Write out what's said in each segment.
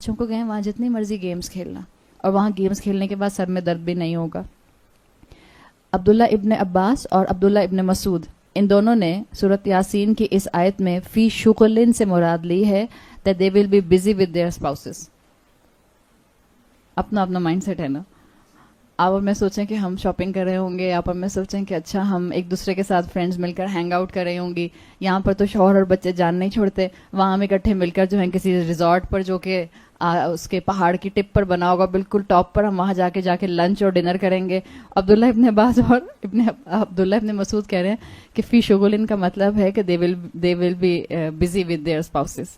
بچوں کو کہیں وہاں جتنی مرضی گیمز کھیلنا, اور وہاں گیمز کھیلنے کے بعد سر میں درد بھی نہیں ہوگا. عبداللہ ابن عباس اور عبداللہ ابن مسعود ان دونوں نے سورۃ یاسین کی اس آیت میں فی شغل سے مراد لی ہے that they will be busy with their spouses. اپنا اپنا مائنڈ سیٹ ہے نا. آپ اور میں سوچیں کہ ہم شاپنگ کر رہے ہوں گے, آپ اور میں سوچیں کہ اچھا ہم ایک دوسرے کے ساتھ فرینڈز مل کر ہینگ آؤٹ کر رہی ہوں گی. یہاں پر تو شوہر اور بچے جان نہیں چھوڑتے, وہاں ہم اکٹھے مل کر جو ہے کسی ریزورٹ پر جو کہ اس کے پہاڑ کی ٹپ پر بنا ہوگا بالکل ٹاپ پر, ہم وہاں جا کے لنچ اور ڈنر کریں گے. عبداللہ ابن عباس اور عبداللہ ابن مسعود کہہ رہے ہیں کہ فی شغل کا مطلب ہے کہ they will be busy with their spouses.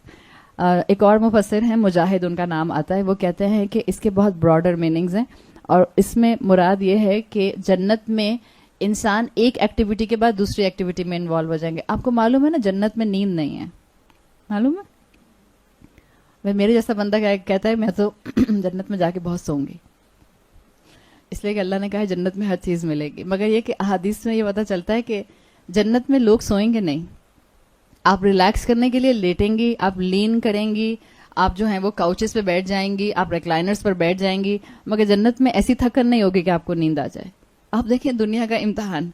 ایک اور مفسر ہیں مجاہد ان کا نام آتا ہے, وہ کہتے ہیں کہ اس کے بہت براڈر میننگز ہیں, اور اس میں مراد یہ ہے کہ جنت میں انسان ایک ایکٹیویٹی کے بعد دوسری ایکٹیویٹی میں انوالو ہو جائیں گے. آپ کو معلوم ہے نا جنت میں نیند نہیں ہے, معلوم ہے؟ میرے جیسا بندہ کہتا ہے میں تو جنت میں جا کے بہت سوؤں گی, اس لیے کہ اللہ نے کہا ہے جنت میں ہر چیز ملے گی. مگر یہ کہ احادیث میں یہ پتہ چلتا ہے کہ جنت میں لوگ سوئیں گے نہیں. آپ ریلیکس کرنے کے لیے لیٹیں گی, آپ لین کریں گی, آپ جو ہیں وہ کاؤچز پہ بیٹھ جائیں گی, آپ ریکلائنرز پر بیٹھ جائیں گی, مگر جنت میں ایسی تھکن نہیں ہوگی کہ آپ کو نیند آ جائے. آپ دیکھیں دنیا کا امتحان,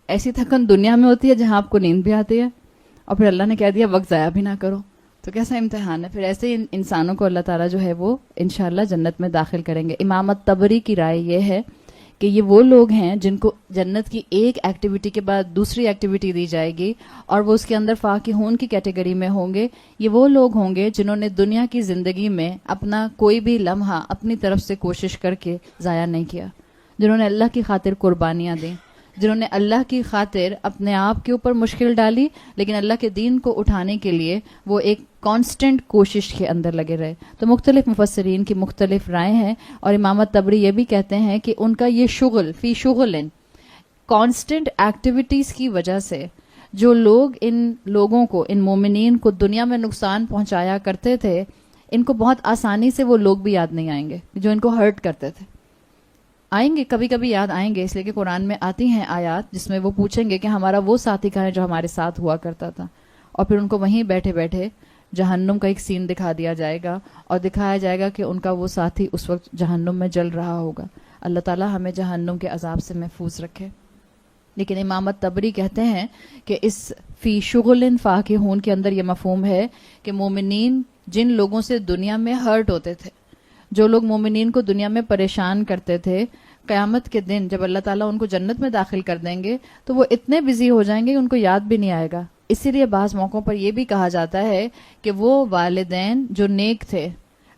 ایسی تھکن دنیا میں ہوتی ہے جہاں آپ کو نیند بھی آتی ہے, اور پھر اللہ نے کہہ دیا وقت ضائع بھی نہ کرو, تو کیسا امتحان ہے. پھر ایسے ہی انسانوں کو اللہ تعالیٰ جو ہے وہ انشاءاللہ جنت میں داخل کریں گے. امام طبری کی رائے یہ ہے کہ یہ وہ لوگ ہیں جن کو جنت کی ایک ایکٹیویٹی کے بعد دوسری ایکٹیویٹی دی جائے گی, اور وہ اس کے اندر فاقہون کی کیٹیگری میں ہوں گے. یہ وہ لوگ ہوں گے جنہوں نے دنیا کی زندگی میں اپنا کوئی بھی لمحہ اپنی طرف سے کوشش کر کے ضائع نہیں کیا, جنہوں نے اللہ کی خاطر قربانیاں دیں, جنہوں نے اللہ کی خاطر اپنے آپ کے اوپر مشکل ڈالی, لیکن اللہ کے دین کو اٹھانے کے لیے وہ ایک کانسٹنٹ کوشش کے اندر لگے رہے. تو مختلف مفسرین کی مختلف رائے ہیں, اور امام طبری یہ بھی کہتے ہیں کہ ان کا یہ شغل فی شغل کانسٹنٹ ایکٹیویٹیز کی وجہ سے جو لوگ ان لوگوں کو, ان مومنین کو دنیا میں نقصان پہنچایا کرتے تھے, ان کو بہت آسانی سے وہ لوگ بھی یاد نہیں آئیں گے جو ان کو ہرٹ کرتے تھے. آئیں گے کبھی کبھی یاد آئیں گے, اس لیے کہ قرآن میں آتی ہیں آیات جس میں وہ پوچھیں گے کہ ہمارا وہ ساتھی کہاں ہے جو ہمارے ساتھ ہوا کرتا تھا, اور پھر ان کو وہیں بیٹھے بیٹھے جہنم کا ایک سین دکھا دیا جائے گا, اور دکھایا جائے گا کہ ان کا وہ ساتھی اس وقت جہنم میں جل رہا ہوگا. اللہ تعالیٰ ہمیں جہنم کے عذاب سے محفوظ رکھے. لیکن امام طبری کہتے ہیں کہ اس فی شغل فاقہون کے اندر یہ مفہوم ہے کہ مومنین جن لوگوں سے دنیا میں ہرٹ ہوتے تھے, جو لوگ مومنین کو دنیا میں پریشان کرتے تھے, قیامت کے دن جب اللہ تعالیٰ ان کو جنت میں داخل کر دیں گے تو وہ اتنے بزی ہو جائیں گے کہ ان کو یاد بھی نہیں آئے گا. اسی لیے بعض موقعوں پر یہ بھی کہا جاتا ہے کہ وہ والدین جو نیک تھے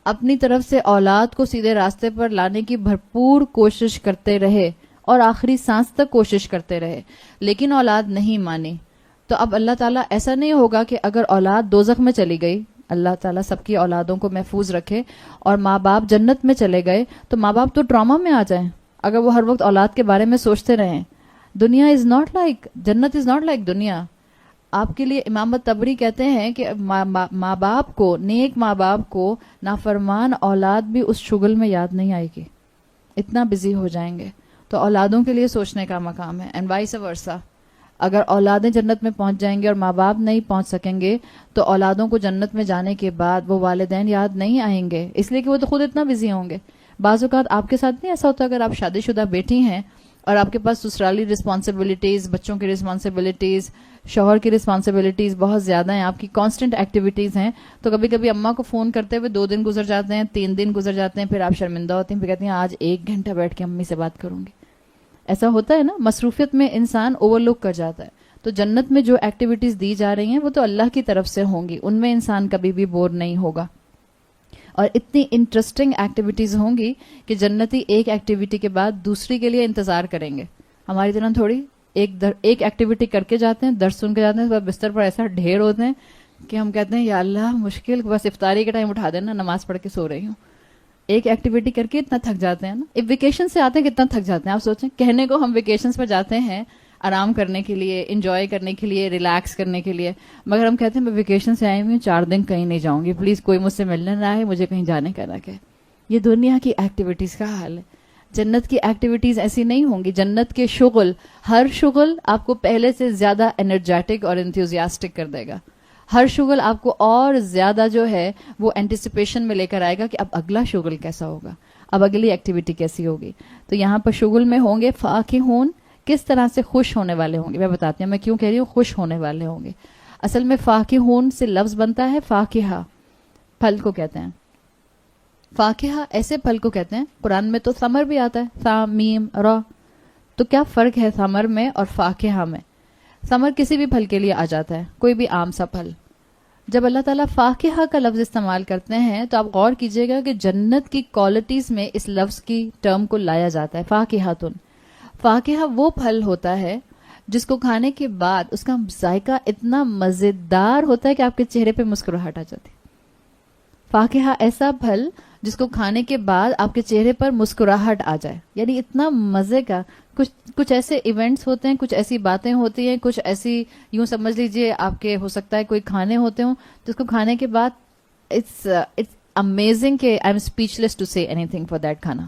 اپنی طرف سے اولاد کو سیدھے راستے پر لانے کی بھرپور کوشش کرتے رہے اور آخری سانس تک کوشش کرتے رہے, لیکن اولاد نہیں مانی. تو اب اللہ تعالیٰ ایسا نہیں ہوگا کہ اگر اولاد دوزخ میں چلی گئی, اللہ تعالیٰ سب کی اولادوں کو محفوظ رکھے, اور ماں باپ جنت میں چلے گئے تو ماں باپ تو ٹراما میں آ جائیں اگر وہ ہر وقت اولاد کے بارے میں سوچتے رہیں. دنیا از ناٹ لائک جنت, از ناٹ لائک دنیا. آپ کے لیے امام طبری کہتے ہیں کہ ماں باپ کو, نیک ماں باپ کو نافرمان اولاد بھی اس شغل میں یاد نہیں آئے گی, اتنا بزی ہو جائیں گے. تو اولادوں کے لیے سوچنے کا مقام ہے, اینڈ وائس ورسا. اگر اولادیں جنت میں پہنچ جائیں گے اور ماں باپ نہیں پہنچ سکیں گے تو اولادوں کو جنت میں جانے کے بعد وہ والدین یاد نہیں آئیں گے, اس لیے کہ وہ تو خود اتنا بزی ہوں گے. بعض اوقات آپ کے ساتھ نہیں ایسا ہوتا, اگر آپ شادی شدہ بیٹی ہیں اور آپ کے پاس سسرالی رسپانسبلٹیز, بچوں کی رسپانسبلٹیز, شوہر کی رسپانسبلٹیز بہت زیادہ ہیں, آپ کی کانسٹنٹ ایکٹیویٹیز ہیں, تو کبھی کبھی اماں کو فون کرتے ہوئے 2 دن گزر جاتے ہیں, 3 دن گزر جاتے ہیں, پھر آپ شرمندہ ہوتی ہیں, پھر کہتی ہیں آج 1 گھنٹہ بیٹھ کے امی سے بات کروں گی. ایسا ہوتا ہے نا, مصروفیت میں انسان اوور لک کر جاتا ہے. تو جنت میں جو ایکٹیویٹیز دی جا رہی ہیں وہ تو اللہ کی طرف سے ہوں گی, ان میں انسان کبھی بھی بور نہیں ہوگا, اور اتنی انٹرسٹنگ ایکٹیویٹیز ہوں گی کہ جنتی ایک ایکٹیویٹی کے بعد دوسری کے لیے انتظار کریں گے. ہماری طرح تھوڑی ایک ایکٹیویٹی کر کے جاتے ہیں, درس سن کے جاتے ہیں, بستر پر ایسا ڈھیر ہوتے ہیں کہ ہم کہتے ہیں یا اللہ مشکل, بس افطاری کے ٹائم اٹھا دینا, نماز پڑھ کے سو رہی ہوں. ایک ایکٹیویٹی کر کے اتنا تھک جاتے ہیں نا. اب ویکیشن سے آتے ہیں کتنا تھک جاتے ہیں آپ سوچیں. کہنے کو ہم ویکیشنز پر جاتے ہیں آرام کرنے کے لیے, انجوائے کرنے کے لیے, ریلیکس کرنے کے لیے, مگر ہم کہتے ہیں میں ویکیشن سے آئی ہوئی ہوں, 4 دن کہیں نہیں جاؤں گی, پلیز کوئی مجھ سے ملنے نہ آئے, مجھے کہیں جانے کا نہ کہے. یہ دنیا کی ایکٹیویٹیز کا حال ہے. جنت کی ایکٹیویٹیز ایسی نہیں ہوں گی. جنت کے شغل, ہر شغل آپ کو پہلے سے زیادہ انرجیٹک اور انتھوزیاسٹک کر دے گا. ہر شغل آپ کو اور زیادہ جو ہے وہ اینٹیسپیشن میں لے کر آئے گا کہ اب اگلا شغل کیسا ہوگا, اب اگلی ایکٹیویٹی کیسی ہوگی. تو یہاں پر شغل میں ہوں گے فاکہون, کس طرح سے خوش ہونے والے ہوں گے. میں بتاتی ہوں میں کیوں کہہ رہی ہوں خوش ہونے والے ہوں گے. اصل میں فاکہون سے لفظ بنتا ہے فاکہہ, پھل کو کہتے ہیں. فاکہہ ایسے پھل کو کہتے ہیں. قرآن میں تو ثمر بھی آتا ہے, ثا میم را. تو کیا فرق ہے ثمر میں اور فاکہہ میں؟ ثمر کسی بھی پھل کے لیے آ جاتا ہے, کوئی بھی عام سا پھل. جب اللہ تعالیٰ فاکہہ کا لفظ استعمال کرتے ہیں تو آپ غور کیجئے گا کہ جنت کی کوالٹیز میں اس لفظ کی ٹرم کو لایا جاتا ہے. فاکہۃن, فاکہہ وہ پھل ہوتا ہے جس کو کھانے کے بعد اس کا ذائقہ اتنا مزیدار ہوتا ہے کہ آپ کے چہرے پہ مسکراہٹ آ جاتی. فاکہہ ایسا پھل جس کو کھانے کے بعد آپ کے چہرے پر مسکراہٹ آ جائے, یعنی اتنا مزے کا. کچھ ایسے ایونٹس ہوتے ہیں, کچھ ایسی باتیں ہوتی ہیں, کچھ ایسی یوں سمجھ لیجئے آپ کے ہو سکتا ہے کوئی کھانے ہوتے ہوں جس کو کھانے کے بعد اٹس امیزنگ کہ I am speechless to سے اینی تھنگ فار دیٹ کھانا.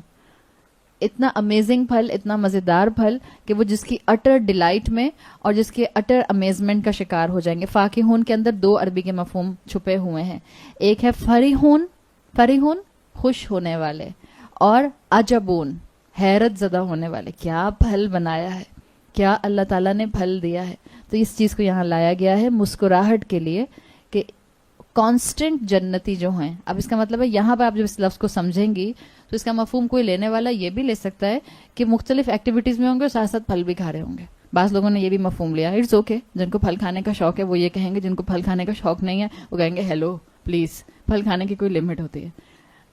اتنا امیزنگ پھل, اتنا مزیدار پھل کہ وہ جس کی اٹر ڈیلائٹ میں اور جس کے اٹر امیزمنٹ کا شکار ہو جائیں گے. فاکہون کے اندر دو عربی کے مفہوم چھپے ہوئے ہیں. ایک ہے فریحون, فریحون خوش ہونے والے, اور عجبون حیرت زدہ ہونے والے. کیا پھل بنایا ہے, کیا اللہ تعالیٰ نے پھل دیا ہے. تو اس چیز کو یہاں لایا گیا ہے مسکراہٹ کے لیے کہ کانسٹنٹ جنتی جو ہیں. اب اس کا مطلب ہے یہاں پہ آپ جب اس لفظ کو سمجھیں گی تو اس کا مفہوم کوئی لینے والا یہ بھی لے سکتا ہے کہ مختلف ایکٹیویٹیز میں ہوں گے اور ساتھ ساتھ پھل بھی کھا رہے ہوں گے. بعض لوگوں نے یہ بھی مفہوم لیا, اٹس اوکے, جن کو پھل کھانے کا شوق ہے وہ یہ کہیں گے, جن کو پھل کھانے کا شوق نہیں ہے وہ کہیں گے ہیلو پلیز. پھل کھانے کی کوئی لمٹ ہوتی ہے.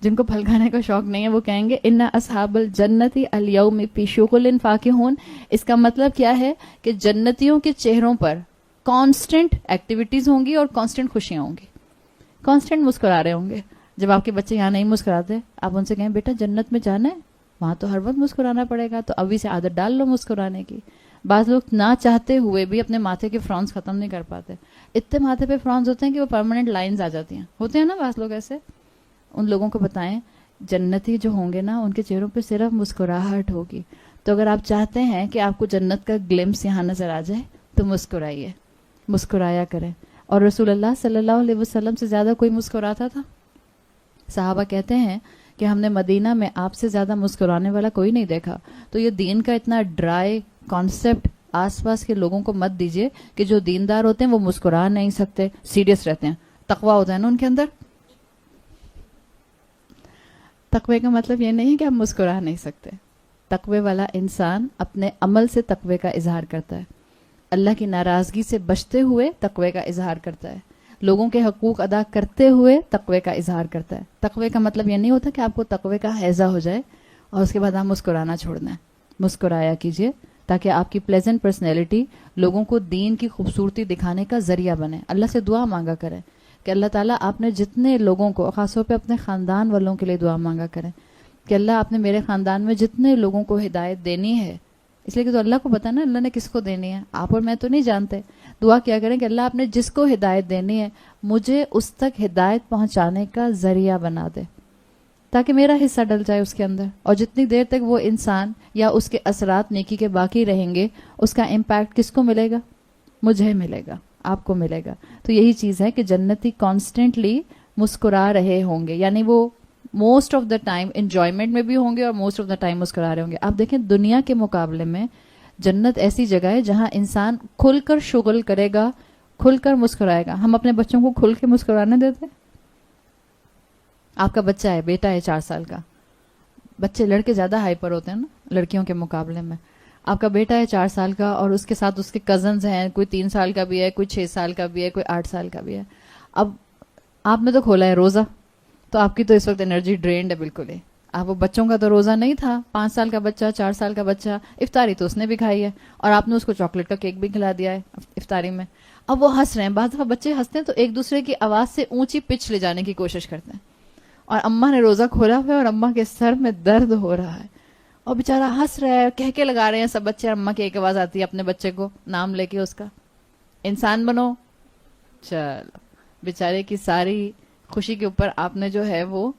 جن کو پھل کھانے کا شوق نہیں ہے وہ کہیں گے ان اصحاب الجنتی الیوم فی شغل فاکہون. اس کا مطلب کیا ہے کہ جنتیوں کے چہروں پر کانسٹنٹ ایکٹیویٹیز ہوں گی اور کانسٹنٹ خوشیاں ہوں گی, کانسٹنٹ مسکرا رہے ہوں گے. جب آپ کے بچے یہاں نہیں مسکراتے آپ ان سے کہیں بیٹا جنت میں جانا ہے, وہاں تو ہر وقت مسکرانا پڑے گا, تو ابھی سے عادت ڈال لو مسکرانے کی. بعض لوگ نہ چاہتے ہوئے بھی اپنے ماتھے کے فرونز ختم نہیں کر پاتے. اتنے ماتھے پہ فرونز ہوتے ہیں کہ وہ پرماننٹ لائنز آ جاتی ہیں, ہوتے ہیں نا بعض لوگ ایسے. ان لوگوں کو بتائیں جنتی جو ہوں گے نا ان کے چہروں پہ صرف مسکراہٹ ہوگی. تو اگر آپ چاہتے ہیں کہ آپ کو جنت کا گلمس یہاں نظر آ جائے تو مسکرائیے, مسکرایا کریں. اور رسول اللہ صلی اللہ علیہ وسلم سے زیادہ کوئی مسکراتا تھا؟ صحابہ کہتے ہیں کہ ہم نے مدینہ میں آپ سے زیادہ مسکرانے والا کوئی نہیں دیکھا. تو یہ دین کا اتنا ڈرائی کانسیپٹ آس پاس کے لوگوں کو مت دیجیے کہ جو دیندار ہوتے ہیں وہ مسکرا نہیں سکتے, سیریس رہتے ہیں. تقویٰ ہوتا ہے نا ان کے اندر. تقوی کا مطلب یہ نہیں کہ آپ مسکرا نہیں سکتے. تقوی والا انسان اپنے عمل سے تقوی کا اظہار کرتا ہے, اللہ کی ناراضگی سے بچتے ہوئے تقوی کا اظہار کرتا ہے, لوگوں کے حقوق ادا کرتے ہوئے تقوی کا اظہار کرتا ہے. تقوی کا مطلب یہ نہیں ہوتا کہ آپ کو تقوی کا ہیضہ ہو جائے اور اس کے بعد آپ مسکرانا چھوڑ دیں. مسکرایا کیجیے تاکہ آپ کی پلیزنٹ پرسنالٹی لوگوں کو دین کی خوبصورتی دکھانے کا ذریعہ بنے. اللہ سے دعا مانگا کریں کہ اللہ تعالیٰ آپ نے جتنے لوگوں کو, خاص طور پہ اپنے خاندان والوں کے لیے دعا مانگا کریں کہ اللہ آپ نے میرے خاندان میں جتنے لوگوں کو ہدایت دینی ہے, اس لیے کہ تو اللہ کو پتا نا اللہ نے کس کو دینی ہے, آپ اور میں تو نہیں جانتے. دعا کیا کریں کہ اللہ آپ نے جس کو ہدایت دینی ہے مجھے اس تک ہدایت پہنچانے کا ذریعہ بنا دے تاکہ میرا حصہ ڈل جائے اس کے اندر, اور جتنی دیر تک وہ انسان یا اس کے اثرات نیکی کے باقی رہیں گے اس کا امپیکٹ کس کو ملے گا؟ مجھے ملے گا, آپ کو ملے گا. تو یہی چیز ہے کہ جنتی کانسٹنٹلی مسکرا رہے ہوں گے, یعنی وہ most of the time enjoyment میں بھی ہوں گے اور موسٹ آف دا ٹائم مسکرا رہے ہوں گے. آپ دیکھیں دنیا کے مقابلے میں جنت ایسی جگہ ہے جہاں انسان کھل کر شغل کرے گا, کھل کر مسکرائے گا. ہم اپنے بچوں کو کھل کے مسکرانے دیتے؟ آپ کا بچہ ہے, بیٹا ہے 4 سال کا, بچے لڑکے زیادہ ہائپر ہوتے ہیں نا لڑکیوں کے مقابلے میں. آپ کا بیٹا ہے 4 سال کا اور اس کے ساتھ اس کے کزنز ہیں, کوئی 3 سال کا بھی ہے, کوئی 6 سال کا بھی ہے, کوئی 8 سال کا بھی ہے. اب آپ نے تو کھولا ہے روزہ, تو آپ کی تو اس وقت انرجی ڈرینڈ ہے بالکل ہی. آپ وہ بچوں کا تو روزہ نہیں تھا, 5 سال کا بچہ, 4 سال کا بچہ, افطاری تو اس نے بھی کھائی ہے اور آپ نے اس کو چاکلیٹ کا کیک بھی کھلا دیا ہے افطاری میں. اب وہ ہنس رہے ہیں. بعض دفعہ بچے ہنستے ہیں تو ایک دوسرے کی آواز سے اونچی پچ لے جانے کی کوشش کرتے ہیں, اور اماں نے روزہ کھولا ہوا ہے اور اماں کے سر میں درد ہو رہا ہے اور بیچارہ ہنس رہا ہے, کہہ کے لگا رہے ہیں سب بچے. اماں کی ایک آواز آتی ہے اپنے بچے کو نام لے کے اس کا, انسان بنو. چلو بیچارے کی ساری خوشی کے اوپر آپ نے جو ہے وہ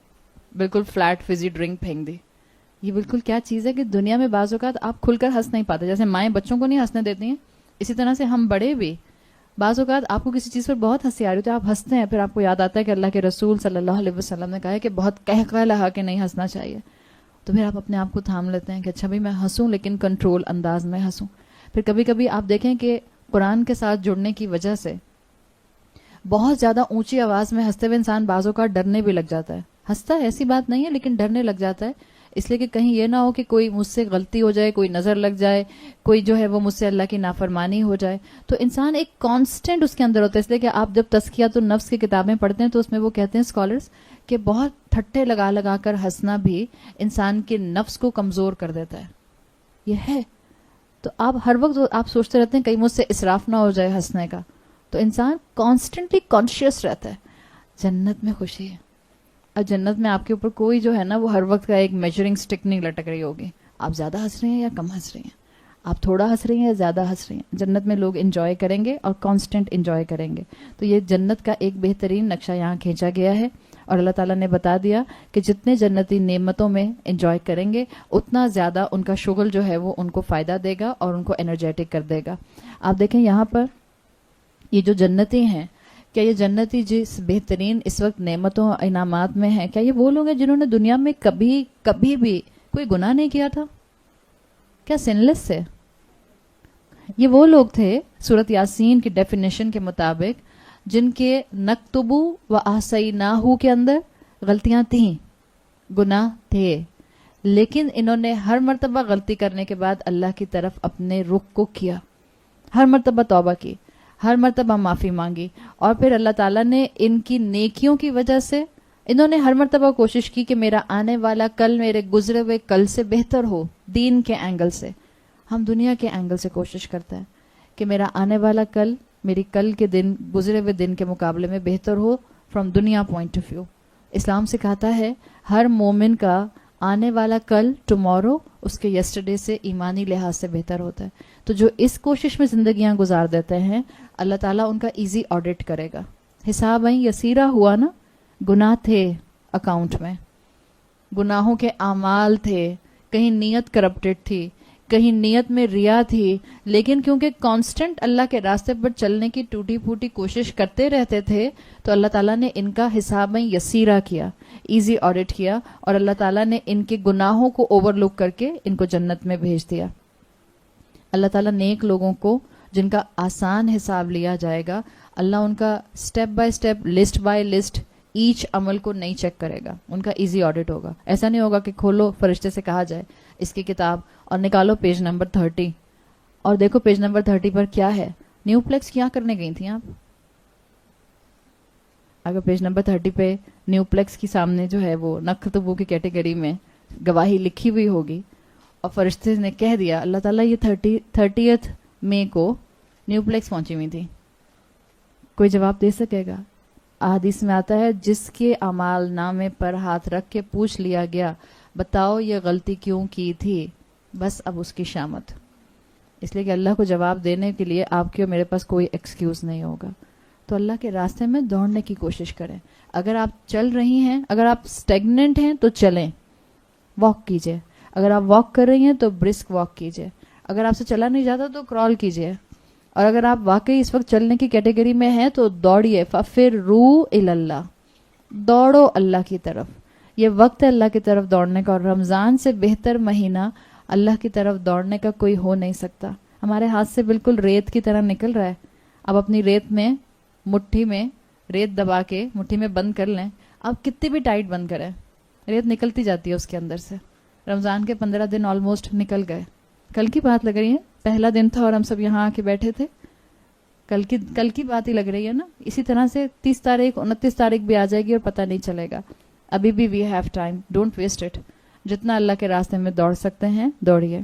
بالکل فلیٹ فزی ڈرنک پھینک دی. یہ بالکل کیا چیز ہے کہ دنیا میں بعض اوقات آپ کھل کر ہنس نہیں پاتے. جیسے مائیں بچوں کو نہیں ہنسنے دیتی ہیں, اسی طرح سے ہم بڑے بھی بعض اوقات آپ کو کسی چیز پر بہت ہنسی آ رہی ہوتی ہے، آپ ہنستے ہیں، پھر آپ کو یاد آتا ہے کہ اللہ کے رسول صلی اللہ علیہ وسلم نے کہا ہے کہ بہت کہہ لہا کہ نہیں ہنسنا چاہیے، تو پھر آپ اپنے آپ کو تھام لیتے ہیں کہ اچھا بھائی میں ہنسوں لیکن کنٹرول انداز میں ہنسوں. پھر کبھی کبھی آپ دیکھیں کہ قرآن کے ساتھ جڑنے کی وجہ سے بہت زیادہ اونچی آواز میں ہنستے ہوئے انسان بعض اوقات ڈرنے بھی لگ جاتا ہے. ہنستا ہے ایسی بات نہیں ہے لیکن ڈرنے لگ جاتا ہے، اس لیے کہ کہیں یہ نہ ہو کہ کوئی مجھ سے غلطی ہو جائے، کوئی نظر لگ جائے، کوئی جو ہے وہ مجھ سے اللہ کی نافرمانی ہو جائے. تو انسان ایک کانسٹنٹ اس کے اندر ہوتا ہے. اس لیے کہ آپ جب تزکیۃ النفس کی کتابیں پڑھتے ہیں تو اس میں وہ کہتے ہیں اسکالرس کہ بہت ٹھٹے لگا لگا کر ہنسنا بھی انسان کے نفس کو کمزور کر دیتا ہے. یہ ہے تو آپ ہر وقت آپ سوچتے رہتے ہیں کہیں مجھ سے اسراف نہ ہو جائے ہنسنے کا، تو انسان کانسٹنٹلی کانشیس رہتا ہے. جنت میں خوشی ہے، اور جنت میں آپ کے اوپر کوئی جو ہے نا وہ ہر وقت کا ایک میجرنگ سٹک نہیں لٹک رہی ہوگی. آپ زیادہ ہنس رہی ہیں یا کم ہنس رہی ہیں، آپ تھوڑا ہنس رہی ہیں یا زیادہ ہنس رہی ہیں. جنت میں لوگ انجوائے کریں گے اور کانسٹنٹ انجوائے کریں گے. تو یہ جنت کا ایک بہترین نقشہ یہاں کھینچا گیا ہے، اور اللہ تعالیٰ نے بتا دیا کہ جتنے جنتی نعمتوں میں انجوائے کریں گے اتنا زیادہ ان کا شغل جو ہے وہ ان کو فائدہ دے گا اور ان کو انرجیٹک کر دے گا. آپ دیکھیں یہاں پر یہ جو جنتی ہیں، کیا یہ جنتی جس بہترین اس وقت نعمتوں انعامات میں ہیں، کیا یہ وہ لوگ ہیں جنہوں نے دنیا میں کبھی بھی کوئی گناہ نہیں کیا تھا؟ کیا سن لیس سے؟ یہ وہ لوگ تھے سورۃ یاسین کی ڈیفینیشن کے مطابق جن کے نکتبو و احصیناہو کے اندر غلطیاں تھیں، گناہ تھے، لیکن انہوں نے ہر مرتبہ غلطی کرنے کے بعد اللہ کی طرف اپنے رخ کو کیا، ہر مرتبہ توبہ کی، ہر مرتبہ معافی مانگی، اور پھر اللہ تعالیٰ نے ان کی نیکیوں کی وجہ سے انہوں نے ہر مرتبہ کوشش کی کہ میرا آنے والا کل میرے گزرے ہوئے کل سے بہتر ہو. دین کے اینگل سے، ہم دنیا کے اینگل سے کوشش کرتے ہیں کہ میرا آنے والا کل میری کل کے دن گزرے ہوئے دن کے مقابلے میں بہتر ہو فرام دنیا پوائنٹ آف ویو. اسلام سکھاتا ہے ہر مومن کا آنے والا کل ٹمورو اس کے یسٹرڈے سے ایمانی لحاظ سے بہتر ہوتا ہے. تو جو اس کوشش میں زندگیاں گزار دیتے ہیں اللہ تعالیٰ ان کا ایزی آڈٹ کرے گا. حساب یسیرہ ہوا نا، گناہ تھے اکاؤنٹ میں، گناہوں کے اعمال تھے، کہیں نیت کرپٹڈ تھی، کہیں نیت میں ریا تھی، لیکن کیونکہ کانسٹنٹ اللہ کے راستے پر چلنے کی ٹوٹی پھوٹی کوشش کرتے رہتے تھے تو اللہ تعالیٰ نے ان کا حساب یسیرہ کیا، ایزی آڈٹ کیا، اور اللہ تعالیٰ نے ان کے گناہوں کو اوور لک کر کے ان کو جنت میں بھیج دیا. اللہ تعالیٰ نیک لوگوں کو جن کا آسان حساب لیا جائے گا، اللہ ان کا step by step, list by list each عمل کو نہیں چیک کرے گا، ان کا ایزی آڈٹ ہوگا. ایسا نہیں ہوگا کہ کھولو فرشتے سے کہا جائے اس کی کتاب اور نکالو پیج نمبر 30 اور دیکھو پیج نمبر 30 پر کیا ہے. نیو پلیکس کیا کرنے گئی تھیں آپ؟ اگر پیج نمبر 30 پہ نیو پلیکس کی سامنے جو ہے وہ نکتبو کی کیٹیگری میں گواہی لکھی ہوئی ہوگی اور فرشتے نے کہہ دیا اللہ تعالیٰ یہ 30 مئی کو نیو پلیکس پہنچی ہوئی تھی، کوئی جواب دے سکے گا؟ احادیث میں آتا ہے جس کے اعمال نامے پر ہاتھ رکھ کے پوچھ لیا گیا بتاؤ یہ غلطی کیوں کی تھی، بس اب اس کی شامت. اس لیے کہ اللہ کو جواب دینے کے لیے آپ کے اور میرے پاس کوئی ایکسکیوز نہیں ہوگا. تو اللہ کے راستے میں دوڑنے کی کوشش کریں. اگر آپ چل رہی ہیں، اگر آپ اسٹیگننٹ ہیں تو چلیں، واک کیجئے. اگر آپ واک کر رہی ہیں تو برسک واک کیجئے. اگر آپ سے چلا نہیں جاتا تو کرال کیجئے. اور اگر آپ واقعی اس وقت چلنے کی کیٹیگری میں ہیں تو دوڑیے. فَفِرُّوا إِلَى اللَّهِ، دوڑو اللہ کی طرف. یہ وقت ہے اللہ کی طرف دوڑنے کا، اور رمضان سے بہتر مہینہ اللہ کی طرف دوڑنے کا کوئی ہو نہیں سکتا. ہمارے ہاتھ سے بالکل ریت کی طرح نکل رہا ہے. اب اپنی ریت میں مٹھی میں ریت دبا کے مٹھی میں بند کر لیں، آپ کتنی بھی ٹائٹ بند کریں ریت نکلتی جاتی ہے اس کے اندر سے. رمضان کے 15 دن آلموسٹ نکل گئے. کل کی بات لگ رہی ہے، پہلا دن تھا اور ہم سب یہاں آ کے بیٹھے تھے. کل کی بات ہی لگ رہی ہے نا. اسی طرح سے 30 تاریخ 29 تاریخ بھی آ جائے گی اور پتہ نہیں چلے گا. ابھی بھی we have time, don't waste it. جتنا اللہ کے راستے میں دوڑ سکتے ہیں دوڑیے.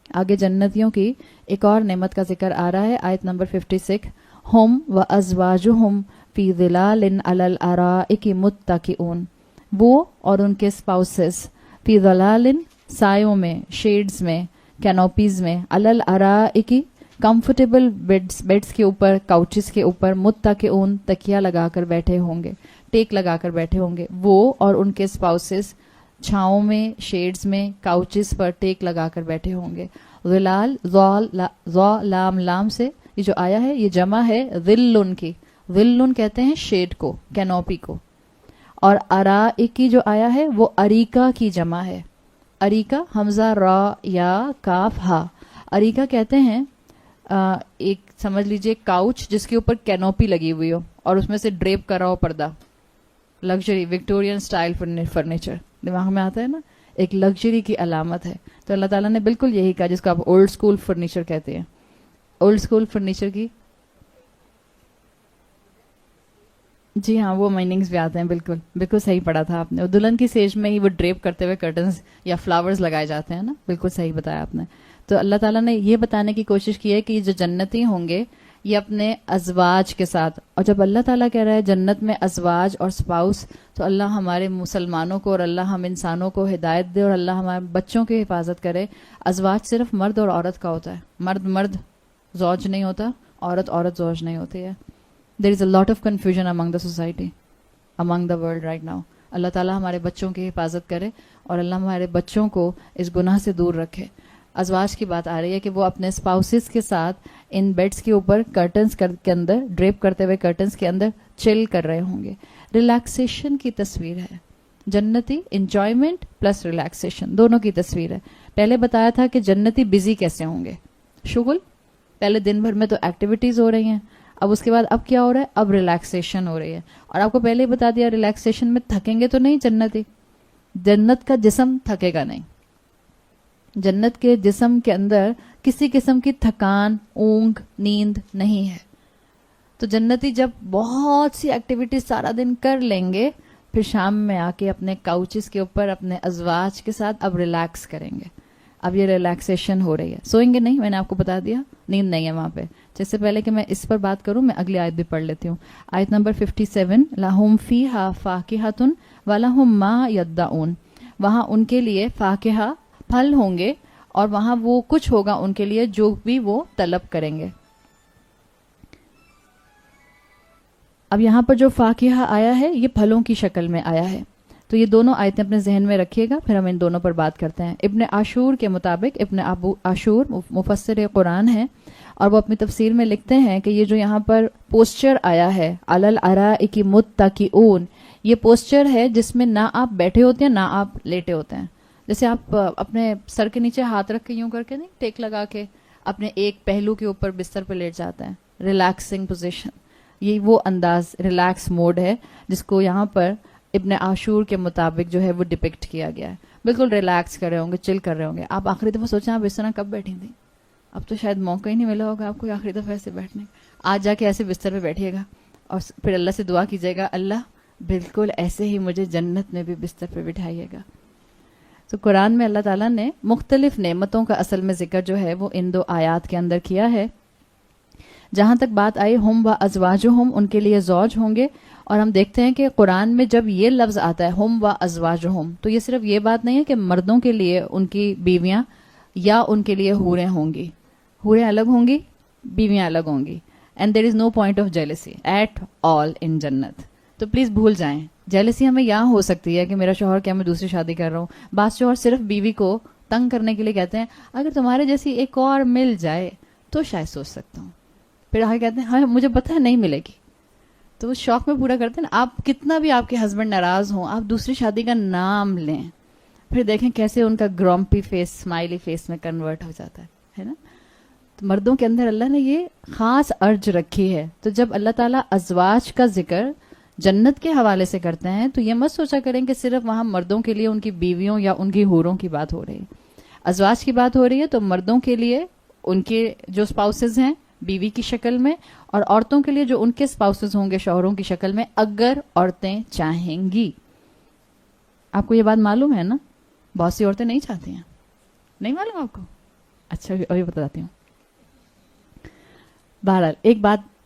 آگے جنتیوں کی ایک اور نعمت کا ذکر آ رہا ہے، آیت نمبر 56. ہم و ازواجہم فی ظلال علی الارائک متکئون، وہ اور ان کے اسپاؤسز فی ظلال سایوں میں، شیڈز میں، کینوپیز میں، علی الارائک کمفرٹیبل بیڈز کے اوپر، کاؤچز کے اوپر، متکئون تکیہ لگا کر بیٹھے ہوں گے، ٹیک لگا کر بیٹھے ہوں گے. وہ اور ان کے اسپاؤسز چھاؤں میں، شیڈز میں، کاؤچز پر ٹیک لگا کر بیٹھے ہوں گے. ظلال ذو لام لام سے یہ جو آیا ہے یہ جمع ہے ظلن کی. ظلن کہتے ہیں شیڈ کو, کینوپی کو. اور ارائک کی جو آیا ہے وہ اریکا کی جمع ہے. اریکا حمزہ را یا کاف ہا. اریکا کہتے ہیں ایک سمجھ لیجئے کاؤچ جس کے اوپر کینوپی لگی ہوئی ہو اور اس میں سے ڈریپ کر رہا ہو پردہ. لگژری وکٹورین سٹائل فرنیچر دماغ میں آتا ہے نا, ایک لگژری کی علامت ہے. تو اللہ تعالیٰ نے بالکل یہی کہا جس کو آپ اولڈ اسکول فرنیچر کہتے ہیں. اولڈ اسکول فرنیچر کی جی ہاں وہ میننگز بھی آتے ہیں. بالکل بالکل صحیح پڑھا تھا آپ نے. دلہن کی سیج میں ہی وہ ڈریپ کرتے ہوئے کرٹنز یا فلاورز لگائے جاتے ہیں نا, بالکل صحیح بتایا آپ نے. تو اللہ تعالیٰ نے یہ بتانے کی کوشش کی ہے کہ یہ جو جنتی ہوں گے یہ اپنے ازواج کے ساتھ. اور جب اللہ تعالیٰ کہہ رہا ہے جنت میں ازواج اور سپاؤس, تو اللہ ہمارے مسلمانوں کو اور اللہ ہم انسانوں کو ہدایت دے اور اللہ ہمارے بچوں کی حفاظت کرے. ازواج صرف مرد اور عورت کا ہوتا ہے. مرد زوج نہیں ہوتا, عورت زوج نہیں ہوتی ہے. There is a lot of confusion among the society, among the world right now. اللہ تعالیٰ ہمارے بچوں کی حفاظت کرے اور اللہ ہمارے بچوں کو اس گناہ سے دور رکھے. ازواج کی بات آ رہی ہے کہ وہ اپنے اسپاؤسز کے ساتھ ان بیڈس کے اوپر کرٹنز کے اندر ڈریپ کرتے ہوئے کرٹنز کے اندر چل کر رہے ہوں گے. ریلیکسیشن کی تصویر ہے جنتی, انجوائمنٹ پلس ریلیکسیشن دونوں کی تصویر ہے. پہلے بتایا تھا کہ جنتی بزی کیسے ہوں گے, شغل, پہلے دن بھر میں تو ایکٹیویٹیز ہو رہی ہیں, اب اس کے بعد اب کیا ہو رہا ہے, اب ریلیکسیشن ہو رہی ہے. اور آپ کو پہلے ہی بتا دیا ریلیکسیشن میں تھکیں گے تو نہیں جنتی, جنت کا جسم تھکے گا نہیں. جنت کے جسم کے اندر کسی قسم کی تھکان, اونگ, نیند نہیں ہے. تو جنتی جب بہت سی ایکٹیویٹیز سارا دن کر لیں گے, پھر شام میں آ کے اپنے کاؤچز کے اوپر اپنے ازواج کے ساتھ اب ریلیکس کریں گے. اب یہ ریلیکسیشن ہو رہی ہے. سوئیں گے نہیں, میں نے آپ کو بتا دیا, نیند نہیں ہے وہاں پہ. جس سے پہلے کہ میں اس پر بات کروں میں اگلی آیت بھی پڑھ لیتی ہوں. آیت نمبر 57, لَهُمْ فِيهَا فَاكِهَةٌ وَلَهُمْ مَا يَدَّعُونَ. وہاں ان کے لیے فاکہہ پھل ہوں گے اور وہاں وہ کچھ ہوگا ان کے لیے جو بھی وہ طلب کریں گے. اب یہاں پر جو فاکہہ آیا ہے یہ پھلوں کی شکل میں آیا ہے. تو یہ دونوں آیتیں اپنے ذہن میں رکھیے گا, پھر ہم ان دونوں پر بات کرتے ہیں. ابن عاشور کے مطابق, ابن ابو عاشور مفسر قرآن ہیں اور وہ اپنی تفسیر میں لکھتے ہیں کہ یہ جو یہاں پر پوسچر آیا ہے علی الارائک متکئون, یہ پوسچر ہے جس میں نہ آپ بیٹھے ہوتے ہیں نہ آپ لیٹے ہوتے ہیں. جیسے آپ اپنے سر کے نیچے ہاتھ رکھ کے یوں کر کے نہیں, ٹیک لگا کے اپنے ایک پہلو کے اوپر بستر پہ لیٹ جاتے ہیں, ریلیکسنگ پوزیشن. یہ وہ انداز ریلیکس موڈ ہے جس کو یہاں پر ابن عاشور کے مطابق جو ہے وہ ڈپکٹ کیا گیا ہے. بالکل ریلیکس کر رہے ہوں گے, چل کر رہے ہوں گے. آپ آخری دفعہ سوچیں آپ اس طرح کب بیٹھی تھیں؟ اب تو شاید موقع ہی نہیں ملا ہوگا آپ کو آخری دفعہ ایسے بیٹھنے. آج جا کے ایسے بستر پہ بیٹھیے گا اور پھر اللہ سے دعا کیجیے گا, اللہ بالکل ایسے ہی مجھے جنت میں بھی بستر پہ بٹھائیے گا. تو قرآن میں اللہ تعالیٰ نے مختلف نعمتوں کا اصل میں ذکر جو ہے وہ ان دو آیات کے اندر کیا ہے. جہاں تک بات آئی ہم و ازواجہم, ان کے لیے زوج ہوں گے. اور ہم دیکھتے ہیں کہ قرآن میں جب یہ لفظ آتا ہے ہم و ازواجہم, تو یہ صرف یہ بات نہیں ہے کہ مردوں کے لیے ان کی بیویاں یا ان کے لیے حوریں ہوں گی. حوریں الگ ہوں گی, بیویاں الگ ہوں گی. And there is no point of jealousy at all in jannat. تو پلیز بھول جائیں. جیلسی ہمیں یہاں ہو سکتی ہے کہ میرا شوہر کیا میں دوسری شادی کر رہا ہوں. بعض شوہر صرف بیوی کو تنگ کرنے کے لیے کہتے ہیں اگر تمہارے جیسی ایک اور مل جائے تو شاید سوچ سکتا ہوں. پھر آگے کہتے ہیں ہاں مجھے پتہ ہے نہیں ملے گی. تو وہ شوق میں پورا کرتے ہیں نا. آپ کتنا بھی آپ کے ہسبینڈ ناراض ہوں, آپ دوسری شادی کا نام لیں, پھر دیکھیں کیسے ان کا گرومپی فیس اسمائلی فیس میں کنورٹ ہو جاتا ہے نا. تو مردوں کے اندر اللہ نے یہ خاص ارج رکھی ہے. تو جب اللہ تعالیٰ ازواج کا ذکر جنت کے حوالے سے کرتے ہیں تو یہ مت سوچا کریں کہ صرف وہاں مردوں کے لیے ان کی بیویوں یا ان کی حوروں کی بات ہو رہی ہے. ازواج کی بات ہو رہی ہے تو مردوں کے لیے ان کے جو اسپاؤسز ہیں بیوی کی شکل میں, اور عورتوں کے لیے جو ان کے اسپاؤسز ہوں گے شوہروں کی شکل میں, اگر عورتیں چاہیں گی. آپ کو یہ بات معلوم ہے نا, بہت سی عورتیں نہیں چاہتی ہیں. نہیں معلوم آپ کو؟ اچھا ابھی بتاتی ہوں. بہرحال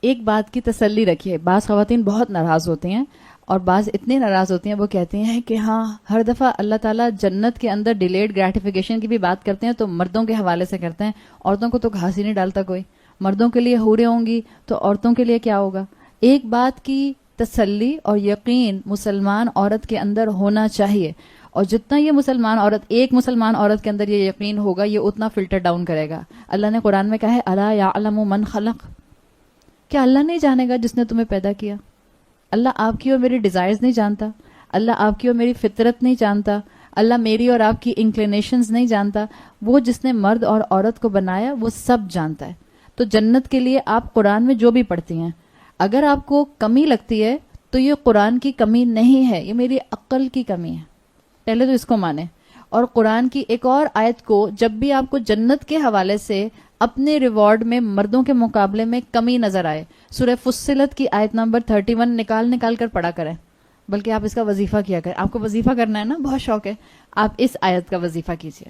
ایک بات کی تسلی رکھیے. بعض خواتین بہت ناراض ہوتی ہیں اور بعض اتنی ناراض ہوتی ہیں وہ کہتی ہیں کہ ہاں ہر دفعہ اللہ تعالیٰ جنت کے اندر ڈیلیڈ گریٹیفیکیشن کی بھی بات کرتے ہیں تو مردوں کے حوالے سے کرتے ہیں. عورتوں کو تو گھاس ہی نہیں ڈالتا کوئی. مردوں کے لیے حوریں ہوں گی تو عورتوں کے لیے کیا ہوگا؟ ایک بات کی تسلی اور یقین مسلمان عورت کے اندر ہونا چاہیے, اور جتنا یہ مسلمان عورت ایک مسلمان عورت کے اندر یہ یقین ہوگا یہ اتنا فلٹر ڈاؤن کرے گا. اللہ نے قرآن میں کہا ہے الا یعلم من خلق, کیا اللہ نہیں جانے گا جس نے تمہیں پیدا کیا؟ اللہ آپ کی اور میری ڈیزائرز نہیں جانتا؟ اللہ آپ کی اور میری فطرت نہیں جانتا؟ اللہ میری اور آپ کی انکلینیشنز نہیں جانتا؟ وہ جس نے مرد اور عورت کو بنایا وہ سب جانتا ہے. تو جنت کے لیے آپ قرآن میں جو بھی پڑھتی ہیں، اگر آپ کو کمی لگتی ہے تو یہ قرآن کی کمی نہیں ہے، یہ میری عقل کی کمی ہے. پہلے تو اس کو مانیں. اور قرآن کی ایک اور آیت کو جب بھی آپ کو جنت کے حوالے سے اپنے ریوارڈ میں مردوں کے مقابلے میں کمی نظر آئے، سورہ فصلت کی آیت نمبر 31 نکال کر پڑھا کریں. بلکہ آپ اس کا وظیفہ کیا کریں. آپ کو وظیفہ کرنا ہے نا، بہت شوق ہے، آپ اس آیت کا وظیفہ کیجئے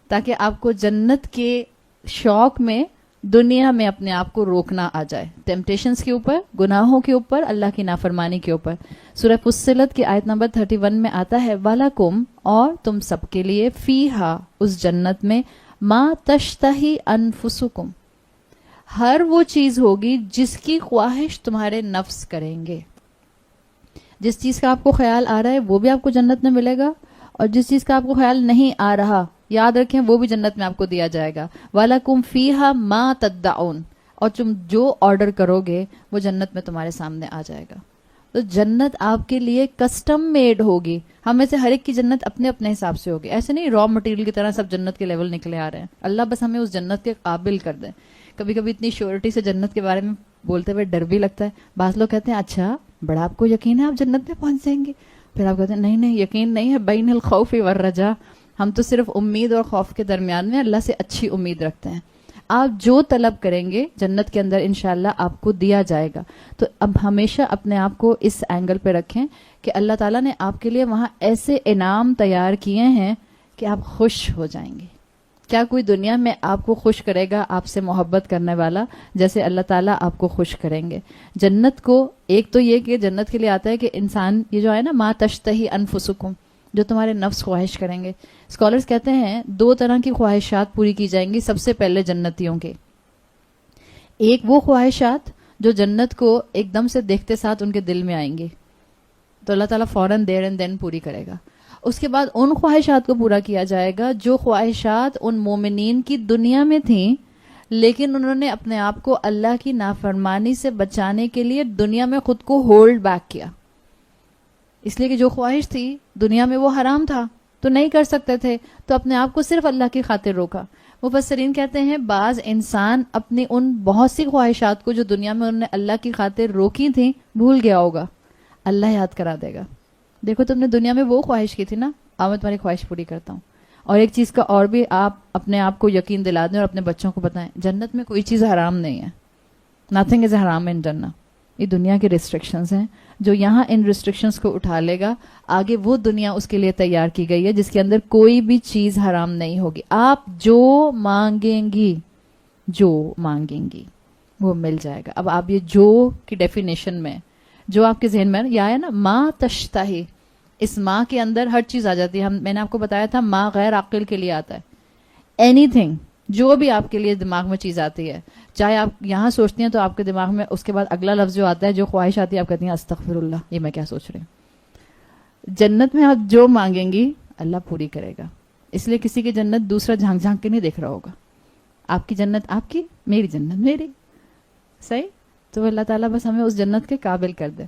تاکہ آپ کو جنت کے شوق میں دنیا میں اپنے آپ کو روکنا آ جائے، ٹیمپٹیشنز کے اوپر، گناہوں کے اوپر، اللہ کی نافرمانی کے اوپر. سورہ فصلت کی آیت نمبر 31 میں آتا ہے وَلَكُمْ، اور تم سب کے لیے، فیہا، اس جنت میں، ما تشتہی انفسکم، ہر وہ چیز ہوگی جس کی خواہش تمہارے نفس کریں گے. جس چیز کا آپ کو خیال آ رہا ہے وہ بھی آپ کو جنت میں ملے گا، اور جس چیز کا آپ کو خیال نہیں آ رہا، یاد رکھیں، وہ بھی جنت میں آپ کو دیا جائے گا. وَلَكُمْ فِيهَا مَا تَدَّعُونَ، اور تم جو آرڈر کرو گے وہ جنت میں تمہارے سامنے آ جائے گا. تو جنت آپ کے لیے کسٹم میڈ ہوگی. ہم میں سے ہر ایک کی جنت اپنے اپنے حساب سے ہوگی. ایسے نہیں را مٹیریل کی طرح سب جنت کے لیول نکلے آ رہے ہیں. اللہ بس ہمیں اس جنت کے قابل کر دیں. کبھی کبھی اتنی شیورٹی سے جنت کے بارے میں بولتے ہوئے ڈر بھی لگتا ہے. بعض لوگ کہتے ہیں اچھا بڑا آپ کو یقین ہے آپ جنت میں پہنچ جائیں گے؟ پھر آپ کہتے ہیں نہیں یقین نہیں ہے، بین الخوف والرجا، ہم تو صرف امید اور خوف کے درمیان میں اللہ سے اچھی امید رکھتے ہیں. آپ جو طلب کریں گے جنت کے اندر انشاءاللہ آپ کو دیا جائے گا. تو اب ہمیشہ اپنے آپ کو اس اینگل پہ رکھیں کہ اللہ تعالیٰ نے آپ کے لیے وہاں ایسے انعام تیار کیے ہیں کہ آپ خوش ہو جائیں گے. کیا کوئی دنیا میں آپ کو خوش کرے گا آپ سے محبت کرنے والا جیسے اللہ تعالیٰ آپ کو خوش کریں گے. جنت کو ایک تو یہ کہ جنت کے لیے آتا ہے کہ انسان یہ جو ہے نا ما تشتہی انفسکم، جو تمہارے نفس خواہش کریں گے. اسکالرز کہتے ہیں 2 طرح کی خواہشات پوری کی جائیں گی سب سے پہلے جنتیوں کے. ایک وہ خواہشات جو جنت کو ایک دم سے دیکھتے ساتھ ان کے دل میں آئیں گی، تو اللہ تعالیٰ فوراً دیر اینڈ دین پوری کرے گا. اس کے بعد ان خواہشات کو پورا کیا جائے گا جو خواہشات ان مومنین کی دنیا میں تھیں لیکن انہوں نے اپنے آپ کو اللہ کی نافرمانی سے بچانے کے لیے دنیا میں خود کو ہولڈ بیک کیا. اس لیے کہ جو خواہش تھی دنیا میں وہ حرام تھا تو نہیں کر سکتے تھے، تو اپنے آپ کو صرف اللہ کی خاطر روکا. مفسرین کہتے ہیں بعض انسان اپنی ان بہت سی خواہشات کو جو دنیا میں انہوں نے اللہ کی خاطر روکی تھیں بھول گیا ہوگا، اللہ یاد کرا دے گا. دیکھو تم نے دنیا میں وہ خواہش کی تھی نا، اب میں تمہاری خواہش پوری کرتا ہوں. اور ایک چیز کا اور بھی آپ اپنے آپ کو یقین دلا دیں اور اپنے بچوں کو بتائیں، جنت میں کوئی چیز حرام نہیں ہے. نتھنگ از حرام ان جنت. یہ دنیا کے ریسٹرکشنز ہیں. جو یہاں ان ریسٹرکشنز کو اٹھا لے گا آگے وہ دنیا اس کے لیے تیار کی گئی ہے جس کے اندر کوئی بھی چیز حرام نہیں ہوگی. آپ جو مانگیں گی وہ مل جائے گا. اب آپ یہ جو کی ڈیفینیشن میں جو آپ کے ذہن میں یا ہے نا ما تشتہی، اس ماں کے اندر ہر چیز آ جاتی ہے. میں نے آپ کو بتایا تھا ماں غیر عاقل کے لیے آتا ہے. اینی تھنگ، جو بھی آپ کے لیے دماغ میں چیز آتی ہے، چاہے آپ یہاں سوچتی ہیں تو آپ کے دماغ میں اس کے بعد اگلا لفظ جو آتا ہے، جو خواہش آتی ہے، آپ کہتی ہیں استغفر اللہ، یہ میں کیا سوچ رہی ہوں. جنت میں آپ جو مانگیں گی اللہ پوری کرے گا. اس لیے کسی کی جنت دوسرا جھانک جھانک کے نہیں دیکھ رہا ہوگا. آپ کی جنت آپ کی، میری جنت میری. صحیح. تو اللہ تعالیٰ بس ہمیں اس جنت کے قابل کر دے.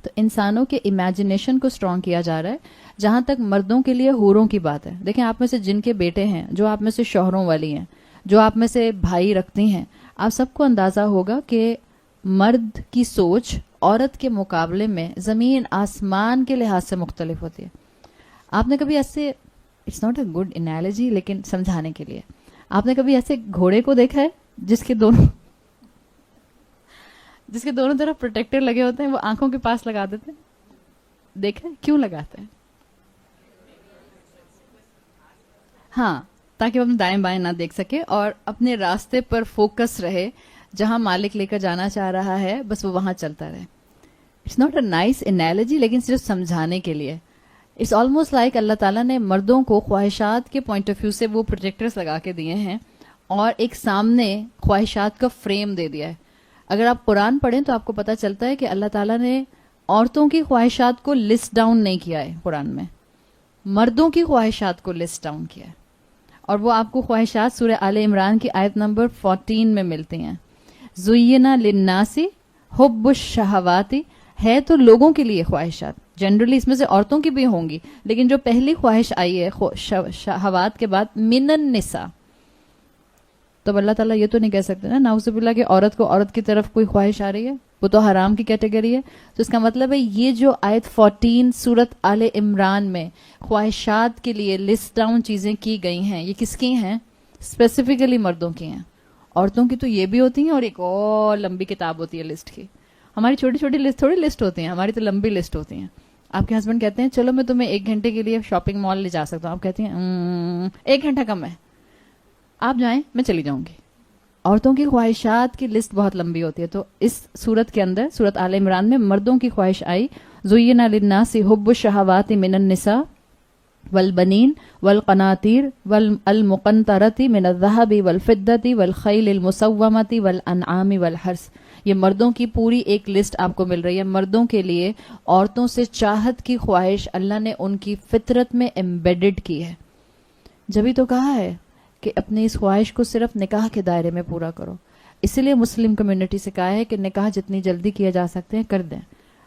تو انسانوں کے امیجنیشن کو سٹرونگ کیا جا رہا ہے. جہاں تک مردوں کے لیے حوروں کی بات ہے، دیکھیں آپ میں سے جن کے بیٹے ہیں، جو آپ میں سے شوہروں والی ہیں، جو آپ میں سے بھائی رکھتی ہیں، آپ سب کو اندازہ ہوگا کہ مرد کی سوچ عورت کے مقابلے میں زمین آسمان کے لحاظ سے مختلف ہوتی ہے. آپ نے کبھی ایسے، it's not a good analogy لیکن سمجھانے کے لیے، آپ نے کبھی ایسے گھوڑے کو دیکھا ہے جس کے دونوں طرف پروٹیکٹر لگے ہوتے ہیں، وہ آنکھوں کے پاس لگا دیتے ہیں؟ دیکھیں کیوں لگاتے ہیں؟ ہاں، تاکہ وہ اپنے دائیں بائیں نہ دیکھ سکے اور اپنے راستے پر فوکس رہے. جہاں مالک لے کر جانا چاہ رہا ہے بس وہ وہاں چلتا رہے. It's not a nice analogy لیکن صرف سمجھانے کے لیے. اٹس آلموسٹ لائک اللہ تعالیٰ نے مردوں کو خواہشات کے پوائنٹ آف ویو سے وہ پروجیکٹرز لگا کے دیے ہیں اور ایک سامنے خواہشات کا فریم دے دیا ہے. اگر آپ قرآن پڑھیں تو آپ کو پتہ چلتا ہے کہ اللہ تعالیٰ نے عورتوں کی خواہشات کو لسٹ ڈاؤن نہیں کیا ہے قرآن میں، مردوں کی خواہشات کو لسٹ ڈاؤن کیا ہے. اور وہ آپ کو خواہشات سورہ آل عمران کی آیت نمبر 14 میں ملتی ہیں. زُيِّنَ لِلنَّاسِ حُبُّ الشَّهَوَاتِ، ہے تو لوگوں کے لیے خواہشات، جنرلی اس میں سے عورتوں کی بھی ہوں گی، لیکن جو پہلی خواہش آئی ہے شہوات کے بعد من النساء، تو اللہ تعالیٰ یہ تو نہیں کہہ سکتے نا نعوذ باللہ کہ عورت کو عورت کی طرف کوئی خواہش آ رہی ہے، وہ تو حرام کی کیٹیگری ہے. تو اس کا مطلب ہے یہ جو آیت 14 سورت آل عمران میں خواہشات کے لیے لسٹ ڈاؤن چیزیں کی گئی ہیں، یہ کس کی ہیں؟ اسپیسیفکلی مردوں کی ہیں. عورتوں کی تو یہ بھی ہوتی ہیں اور ایک اور لمبی کتاب ہوتی ہے لسٹ کی. ہماری چھوٹی چھوٹی لسٹ تھوڑی لسٹ ہوتی ہیں، ہماری تو لمبی لسٹ ہوتی ہیں. آپ کے ہسبینڈ کہتے ہیں چلو میں تمہیں 1 گھنٹے کے لیے شاپنگ مال لے جا سکتا ہوں، آپ کہتی ہیں 1 گھنٹہ کم ہے، آپ جائیں میں چلی جاؤں گی. عورتوں کی خواہشات کی لسٹ بہت لمبی ہوتی ہے. تو اس صورت کے اندر سورت آل عمران میں مردوں کی خواہش آئی، زُيِّنَ لِلنَّاسِ حُبُّ الشَّهَوَاتِ مِنَ النِّسَاءِ والبنین والقناطیر والمقنطرة من الذهب والفضة والخیل المسومة والانعام والحرث. یہ مردوں کی پوری ایک لسٹ آپ کو مل رہی ہے. مردوں کے لیے عورتوں سے چاہت کی خواہش اللہ نے ان کی فطرت میں ایمبیڈڈ کی ہے. جبھی تو کہا ہے کہ اپنی اس خواہش کو صرف نکاح کے دائرے میں پورا کرو. اسی لیے مسلم کمیونٹی سے کہا ہے کہ نکاح جتنی جلدی کیا جا سکتے ہیں کر دیں.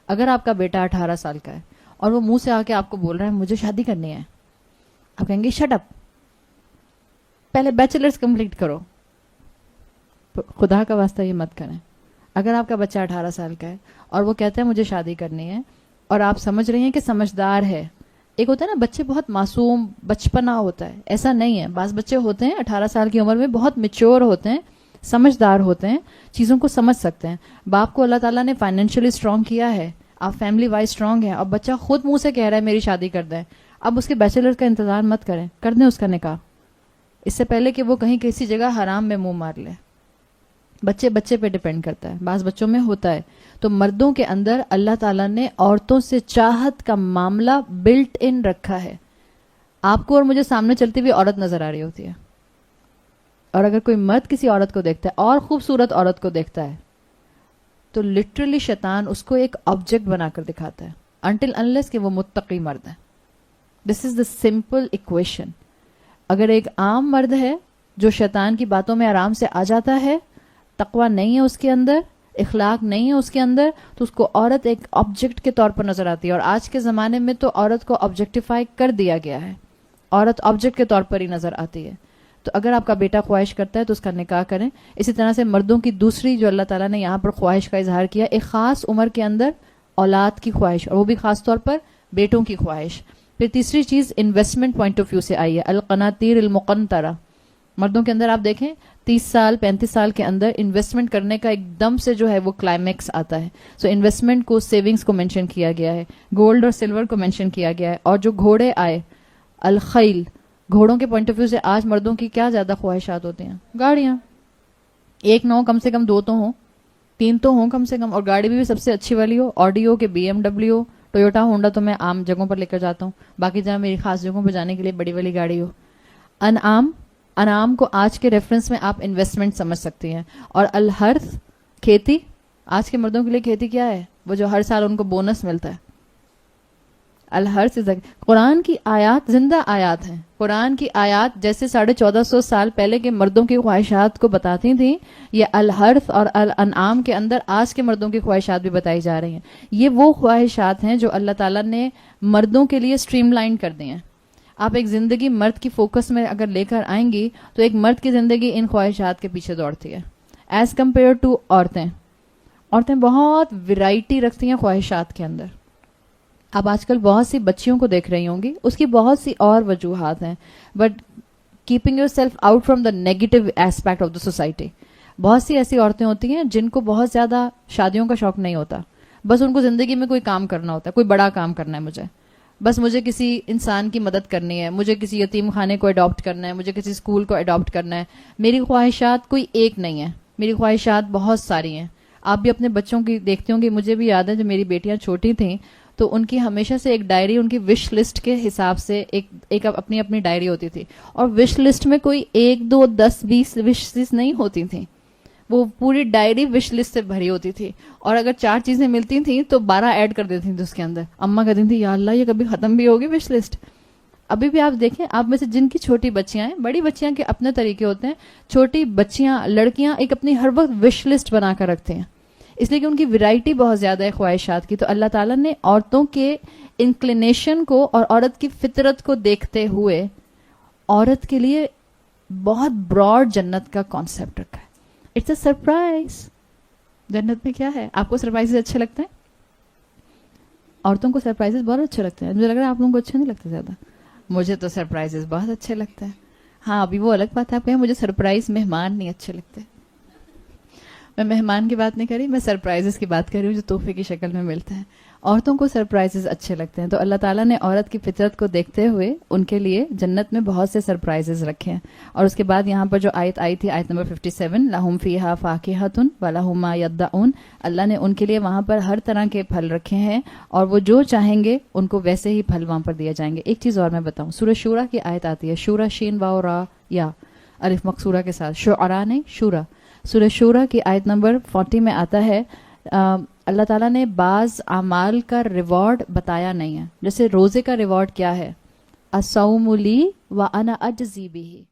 اگر آپ کا بیٹا 18 سال کا ہے اور وہ منہ سے آ کے آپ کو بول رہا ہے مجھے شادی کرنی ہے، آپ کہیں گے شٹ اپ، پہلے بیچلرز کمپلیٹ کرو. خدا کا واسطہ یہ مت کریں. اگر آپ کا بچہ 18 سال کا ہے اور وہ کہتا ہے مجھے شادی کرنی ہے اور آپ سمجھ رہی ہیں کہ سمجھدار ہے. ایک ہوتا ہے نا بچے بہت معصوم بچپنا ہوتا ہے، ایسا نہیں ہے. بعض بچے ہوتے ہیں 18 سال کی عمر میں بہت میچور ہوتے ہیں، سمجھدار ہوتے ہیں، چیزوں کو سمجھ سکتے ہیں. باپ کو اللہ تعالیٰ نے فائنینشلی اسٹرانگ کیا ہے، آپ فیملی وائز اسٹرانگ ہیں، اور بچہ خود منہ سے کہہ رہا ہے میری شادی کر دیں. اب اس کے بیچلر کا انتظار مت کریں، کر دیں اس کا نکاح اس سے پہلے کہ وہ کہیں کسی جگہ حرام میں منہ مار لے. بچے بچے پہ ڈیپینڈ کرتا ہے، بعض بچوں میں ہوتا ہے. تو مردوں کے اندر اللہ تعالیٰ نے عورتوں سے چاہت کا معاملہ بلٹ ان رکھا ہے. آپ کو اور مجھے سامنے چلتی ہوئی عورت نظر آ رہی ہوتی ہے، اور اگر کوئی مرد کسی عورت کو دیکھتا ہے اور خوبصورت عورت کو دیکھتا ہے تو لٹرلی شیطان اس کو ایک آبجیکٹ بنا کر دکھاتا ہے انٹل انلیس کہ وہ متقی مرد ہے. دس از دا سمپل ایکویشن. اگر ایک عام مرد ہے جو شیطان کی باتوں میں آرام سے آ جاتا ہے، تقوی نہیں ہے اس کے اندر، اخلاق نہیں ہے اس کے اندر، تو اس کو عورت ایک آبجیکٹ کے طور پر نظر آتی ہے. اور آج کے زمانے میں تو عورت کو آبجیکٹیفائی کر دیا گیا ہے، عورت آبجیکٹ کے طور پر ہی نظر آتی ہے. تو اگر آپ کا بیٹا خواہش کرتا ہے تو اس کا نکاح کریں. اسی طرح سے مردوں کی دوسری جو اللہ تعالیٰ نے یہاں پر خواہش کا اظہار کیا، ایک خاص عمر کے اندر اولاد کی خواہش، اور وہ بھی خاص طور پر بیٹوں کی خواہش. پھر تیسری چیز انویسٹمنٹ پوائنٹ آف ویو سے آئی ہے، القناطیر المقنطرہ. مردوں کے اندر آپ دیکھیں 30 سال 35 سال کے اندر انویسٹمنٹ کرنے کا ایک دم سے جو ہے وہ کلائمیکس آتا ہے. سو انویسٹمنٹ کو سیونگز کو مینشن کیا گیا ہے، گولڈ اور سلور کو مینشن کیا گیا ہے. اور جو گھوڑے آئے الخیل، گھوڑوں کے پوائنٹ آف ویو سے آج مردوں کی کیا زیادہ خواہشات ہوتی ہیں؟ گاڑیاں. ایک نہ ہو کم سے کم 2 تو ہوں، 3 تو ہوں کم سے کم، اور گاڑی بھی سب سے اچھی والی ہو، آڈی ہو کہ BMW ہو، ٹویوٹا ہونڈا تو میں عام جگہوں پر لے کر جاتا ہوں، باقی جہاں میری خاص جگہوں پہ جانے کے لیے بڑی والی گاڑی ہو. انعام کو آج کے ریفرنس میں آپ انویسٹمنٹ سمجھ سکتی ہیں. اور الحرث، کھیتی. آج کے مردوں کے لیے کھیتی کیا ہے؟ وہ جو ہر سال ان کو بونس ملتا ہے. الحرث قرآن کی آیات زندہ آیات ہیں. قرآن کی آیات جیسے 1450 سال پہلے کے مردوں کی خواہشات کو بتاتی تھیں، یہ الحرث اور الانعام کے اندر آج کے مردوں کی خواہشات بھی بتائی جا رہی ہیں. یہ وہ خواہشات ہیں جو اللہ تعالیٰ نے مردوں کے لیے اسٹریم لائن کر دی ہیں. آپ ایک زندگی مرد کی فوکس میں اگر لے کر آئیں گی تو ایک مرد کی زندگی ان خواہشات کے پیچھے دوڑتی ہے ایز کمپیئر ٹو عورتیں بہت ویرائٹی رکھتی ہیں خواہشات کے اندر. آپ آج کل بہت سی بچیوں کو دیکھ رہی ہوں گی، اس کی بہت سی اور وجوہات ہیں، but keeping your self out from the negative aspect of the society. بہت سی ایسی عورتیں ہوتی ہیں جن کو بہت زیادہ شادیوں کا شوق نہیں ہوتا، بس ان کو زندگی میں کوئی کام کرنا ہوتا ہے، کوئی بڑا کام کرنا ہے. مجھے کسی انسان کی مدد کرنی ہے، مجھے کسی یتیم خانے کو اڈاپٹ کرنا ہے، مجھے کسی اسکول کو اڈاپٹ کرنا ہے. میری خواہشات کوئی ایک نہیں ہے، میری خواہشات بہت ساری ہیں. آپ بھی اپنے بچوں کی دیکھتے ہوں گے. مجھے بھی یاد ہے جب میری بیٹیاں چھوٹی تھیں تو ان کی ہمیشہ سے ایک ڈائری، ان کی وش لسٹ کے حساب سے ایک اپنی اپنی ڈائری ہوتی تھی. اور وش لسٹ میں کوئی 1 2 10 20 وشز نہیں ہوتی تھیں، وہ پوری ڈائری وش لسٹ سے بھری ہوتی تھی. اور اگر 4 چیزیں ملتی تھیں تو 12 ایڈ کر دیتی تھیں اس کے اندر. اماں کہتی تھی یا اللہ یہ کبھی ختم بھی ہوگی وش لسٹ. ابھی بھی آپ دیکھیں, آپ میں سے جن کی چھوٹی بچیاں ہیں, بڑی بچیاں کے اپنے طریقے ہوتے ہیں, چھوٹی بچیاں لڑکیاں ایک اپنی ہر وقت وش لسٹ بنا کر رکھتے ہیں, اس لیے کہ ان کی ویرائٹی بہت زیادہ ہے خواہشات کی. تو اللہ تعالیٰ نے عورتوں کے انکلینیشن کو اور عورت کی فطرت کو دیکھتے ہوئے عورت کے لیے بہت براڈ جنت کا کانسیپٹ رکھا ہے. It's a surprise. جنت میں کیا ہے؟ آپ کو سرپرائز اچھے لگتے ہیں؟ عورتوں کو سرپرائزز بہت اچھے لگتے ہیں. مجھے لگ رہا ہے آپ لوگوں کو اچھے نہیں لگتے زیادہ. مجھے تو سرپرائزز بہت اچھے لگتے ہیں. ہاں ابھی وہ الگ بات ہے, آپ کہیں مجھے سرپرائز مہمان نہیں اچھے لگتے. میں مہمان کی بات نہیں کر رہی, میں سرپرائزز کی بات کر رہی ہوں جو تحفے کی شکل میں ملتے ہیں. عورتوں کو سرپرائزز اچھے لگتے ہیں. تو اللہ تعالیٰ نے عورت کی فطرت کو دیکھتے ہوئے ان کے لیے جنت میں بہت سے سرپرائزز رکھے ہیں. اور اس کے بعد یہاں پر جو آیت آئی تھی, آیت نمبر 57, لہم فیہا فاکہۃ ولہم ما یدعون, اللہ نے ان کے لیے وہاں پر ہر طرح کے پھل رکھے ہیں اور وہ جو چاہیں گے ان کو ویسے ہی پھل وہاں پر دیے جائیں گے. ایک چیز اور میں بتاؤں, سورہ شورا کی آیت آتی ہے, شورا شین واو را یا الف مقصورہ کے ساتھ, شعراء نہیں شورا. سورہ شورا کی آیت نمبر 40 میں آتا ہے, اللہ تعالیٰ نے بعض اعمال کا ریوارڈ بتایا نہیں ہے. جیسے روزے کا ریوارڈ کیا ہے؟ الصوم لی وانا اجزی بہ,